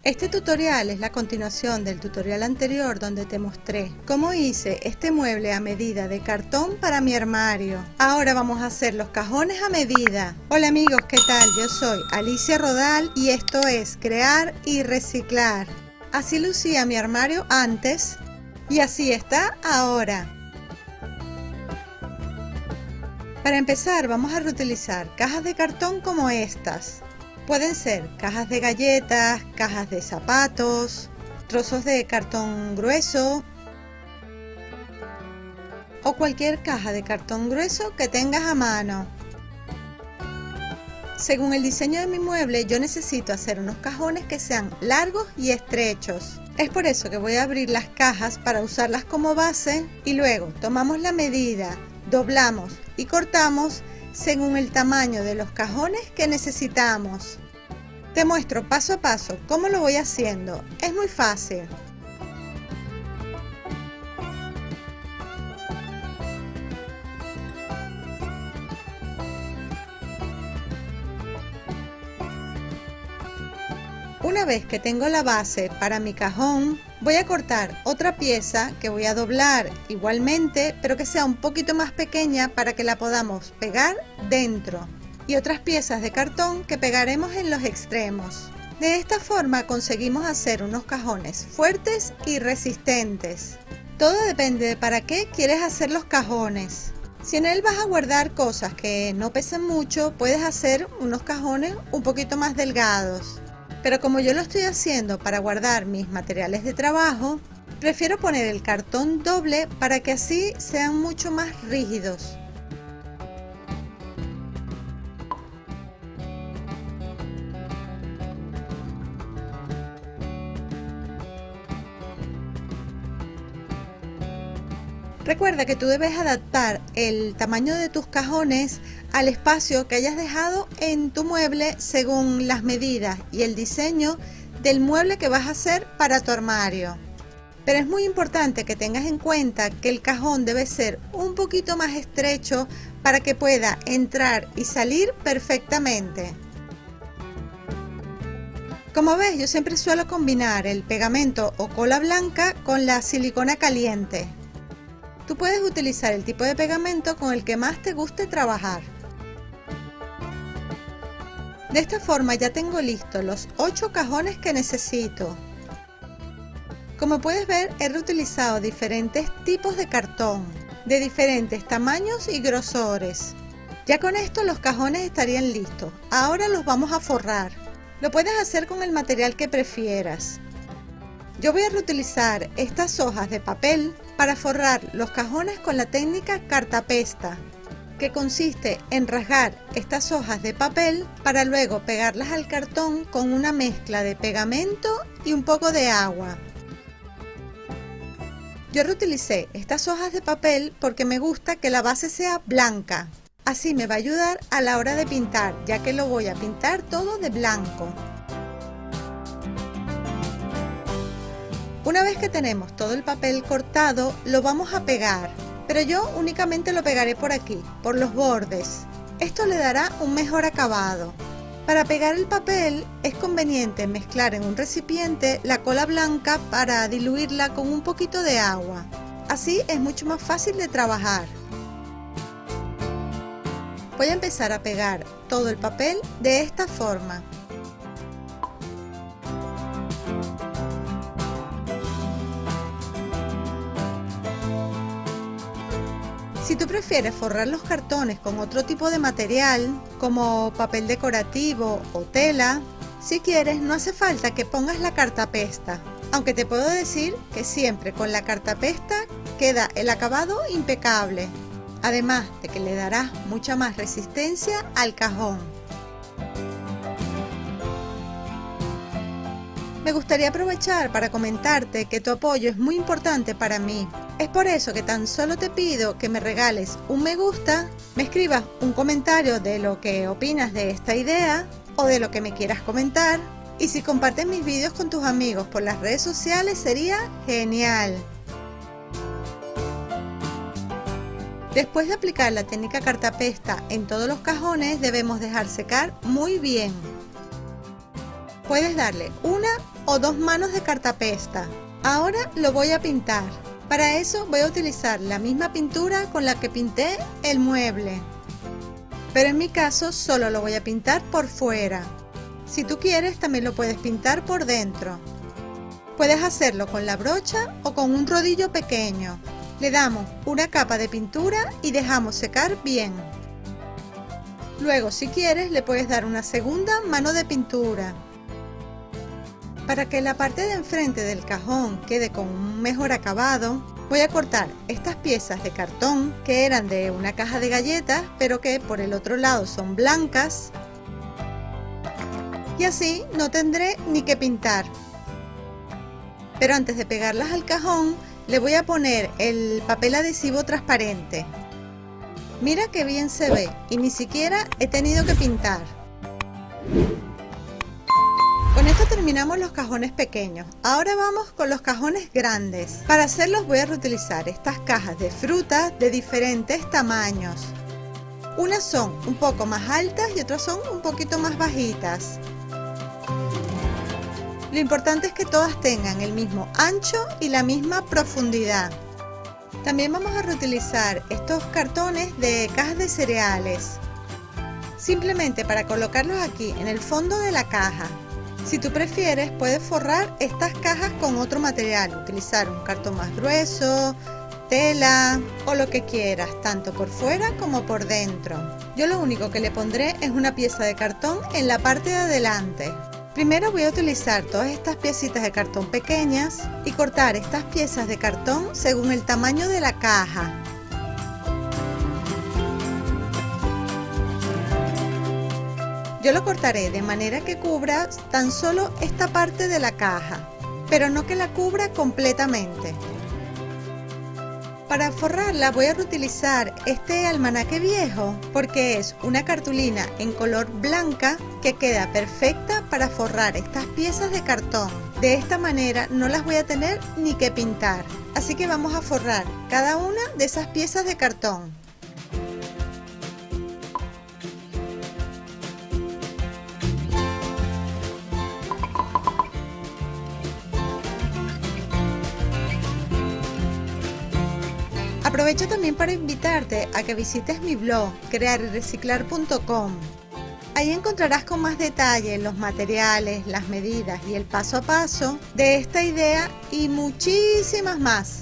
Este tutorial es la continuación del tutorial anterior donde te mostré cómo hice este mueble a medida de cartón para mi armario. Ahora vamos a hacer los cajones a medida. Hola amigos, ¿qué tal? Yo soy Alicia Rodal y esto es Crear y Reciclar. Así lucía mi armario antes y así está ahora. Para empezar vamos a reutilizar cajas de cartón como estas. Pueden ser cajas de galletas, cajas de zapatos, trozos de cartón grueso o cualquier caja de cartón grueso que tengas a mano. Según el diseño de mi mueble, yo necesito hacer unos cajones que sean largos y estrechos. Es por eso que voy a abrir las cajas para usarlas como base y luego tomamos la medida, doblamos y cortamos según el tamaño de los cajones que necesitamos. Te muestro paso a paso cómo lo voy haciendo. Es muy fácil. Una vez que tengo la base para mi cajón, voy a cortar otra pieza que voy a doblar igualmente, pero que sea un poquito más pequeña para que la podamos pegar dentro. Y otras piezas de cartón que pegaremos en los extremos. De esta forma conseguimos hacer unos cajones fuertes y resistentes. Todo depende de para qué quieres hacer los cajones. Si en él vas a guardar cosas que no pesan mucho, puedes hacer unos cajones un poquito más delgados. Pero como yo lo estoy haciendo para guardar mis materiales de trabajo, prefiero poner el cartón doble para que así sean mucho más rígidos. Recuerda que tú debes adaptar el tamaño de tus cajones al espacio que hayas dejado en tu mueble según las medidas y el diseño del mueble que vas a hacer para tu armario. Pero es muy importante que tengas en cuenta que el cajón debe ser un poquito más estrecho para que pueda entrar y salir perfectamente. Como ves, yo siempre suelo combinar el pegamento o cola blanca con la silicona caliente. Tú puedes utilizar el tipo de pegamento con el que más te guste trabajar. De esta forma ya tengo listos los 8 cajones que necesito. Como puedes ver, he reutilizado diferentes tipos de cartón, de diferentes tamaños y grosores. Ya con esto los cajones estarían listos. Ahora los vamos a forrar. Lo puedes hacer con el material que prefieras. Yo voy a reutilizar estas hojas de papel para forrar los cajones con la técnica cartapesta, que consiste en rasgar estas hojas de papel para luego pegarlas al cartón con una mezcla de pegamento y un poco de agua. Yo reutilicé estas hojas de papel porque me gusta que la base sea blanca. Así me va a ayudar a la hora de pintar, ya que lo voy a pintar todo de blanco. Una vez que tenemos todo el papel cortado, lo vamos a pegar, pero yo únicamente lo pegaré por aquí, por los bordes. Esto le dará un mejor acabado. Para pegar el papel es conveniente mezclar en un recipiente la cola blanca para diluirla con un poquito de agua. Así es mucho más fácil de trabajar. Voy a empezar a pegar todo el papel de esta forma. Si tú prefieres forrar los cartones con otro tipo de material, como papel decorativo o tela, si quieres no hace falta que pongas la cartapesta, aunque te puedo decir que siempre con la cartapesta queda el acabado impecable, además de que le darás mucha más resistencia al cajón. Me gustaría aprovechar para comentarte que tu apoyo es muy importante para mí. Es por eso que tan solo te pido que me regales un me gusta, me escribas un comentario de lo que opinas de esta idea o de lo que me quieras comentar, y si compartes mis vídeos con tus amigos por las redes sociales sería genial. Después de aplicar la técnica cartapesta en todos los cajones debemos dejar secar muy bien. Puedes darle una o 2 manos de cartapesta. Ahora lo voy a pintar. Para eso voy a utilizar la misma pintura con la que pinté el mueble, pero en mi caso solo lo voy a pintar por fuera. Si tú quieres también lo puedes pintar por dentro. Puedes hacerlo con la brocha o con un rodillo pequeño. Le damos una capa de pintura y dejamos secar bien. Luego, si quieres, le puedes dar una segunda mano de pintura. Para que la parte de enfrente del cajón quede con un mejor acabado, voy a cortar estas piezas de cartón que eran de una caja de galletas, pero que por el otro lado son blancas. Y así no tendré ni que pintar. Pero antes de pegarlas al cajón, le voy a poner el papel adhesivo transparente. Mira qué bien se ve y ni siquiera he tenido que pintar. Con esto terminamos los cajones pequeños. Ahora vamos con los cajones grandes. Para hacerlos voy a reutilizar estas cajas de frutas de diferentes tamaños. Unas son un poco más altas y otras son un poquito más bajitas. Lo importante es que todas tengan el mismo ancho y la misma profundidad. También vamos a reutilizar estos cartones de cajas de cereales, simplemente para colocarlos aquí en el fondo de la caja. Si tú prefieres, puedes forrar estas cajas con otro material, utilizar un cartón más grueso, tela o lo que quieras, tanto por fuera como por dentro. Yo lo único que le pondré es una pieza de cartón en la parte de adelante. Primero voy a utilizar todas estas piecitas de cartón pequeñas y cortar estas piezas de cartón según el tamaño de la caja. Yo lo cortaré de manera que cubra tan solo esta parte de la caja, pero no que la cubra completamente. Para forrarla voy a reutilizar este almanaque viejo porque es una cartulina en color blanca que queda perfecta para forrar estas piezas de cartón. De esta manera no las voy a tener ni que pintar. Así que vamos a forrar cada una de esas piezas de cartón. Aprovecho también para invitarte a que visites mi blog crearyreciclar.com. Ahí encontrarás con más detalle los materiales, las medidas y el paso a paso de esta idea y muchísimas más.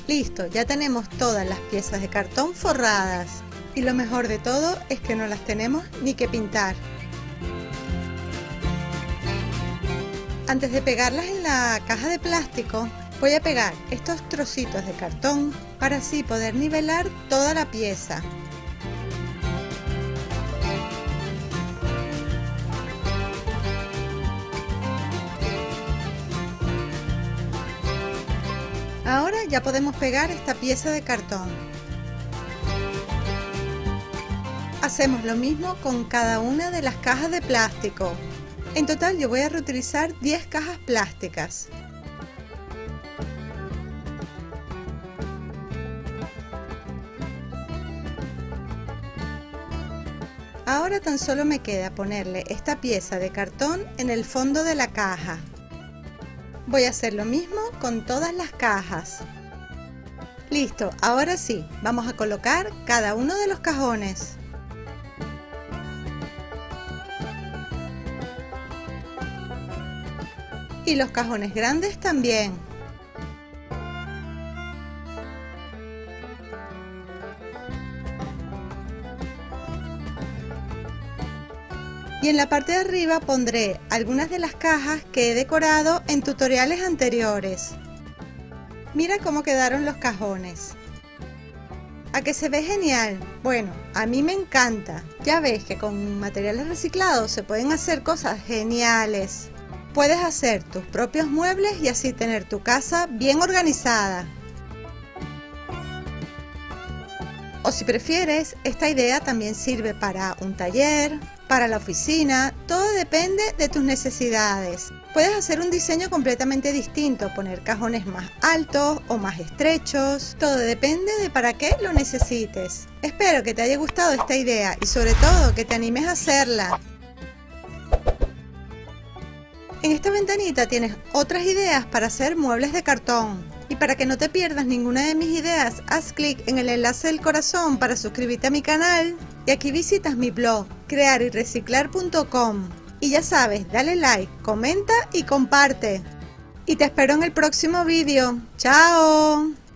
Listo, ya tenemos todas las piezas de cartón forradas y lo mejor de todo es que no las tenemos ni que pintar. Antes de pegarlas en la caja de plástico, voy a pegar estos trocitos de cartón para así poder nivelar toda la pieza. Ahora ya podemos pegar esta pieza de cartón. Hacemos lo mismo con cada una de las cajas de plástico. En total yo voy a reutilizar 10 cajas plásticas. Ahora tan solo me queda ponerle esta pieza de cartón en el fondo de la caja. Voy a hacer lo mismo con todas las cajas. Listo, ahora sí, vamos a colocar cada uno de los cajones. Y los cajones grandes también. Y en la parte de arriba pondré algunas de las cajas que he decorado en tutoriales anteriores. Mira cómo quedaron los cajones. ¿A que se ve genial? Bueno, a mí me encanta. Ya ves que con materiales reciclados se pueden hacer cosas geniales. Puedes hacer tus propios muebles y así tener tu casa bien organizada. O si prefieres, esta idea también sirve para un taller, para la oficina, todo depende de tus necesidades. Puedes hacer un diseño completamente distinto, poner cajones más altos o más estrechos, todo depende de para qué lo necesites. Espero que te haya gustado esta idea y sobre todo que te animes a hacerla. En esta ventanita tienes otras ideas para hacer muebles de cartón. Y para que no te pierdas ninguna de mis ideas, haz clic en el enlace del corazón para suscribirte a mi canal. Y aquí visitas mi blog, crearyreciclar.com. Y ya sabes, dale like, comenta y comparte. Y te espero en el próximo vídeo. ¡Chao!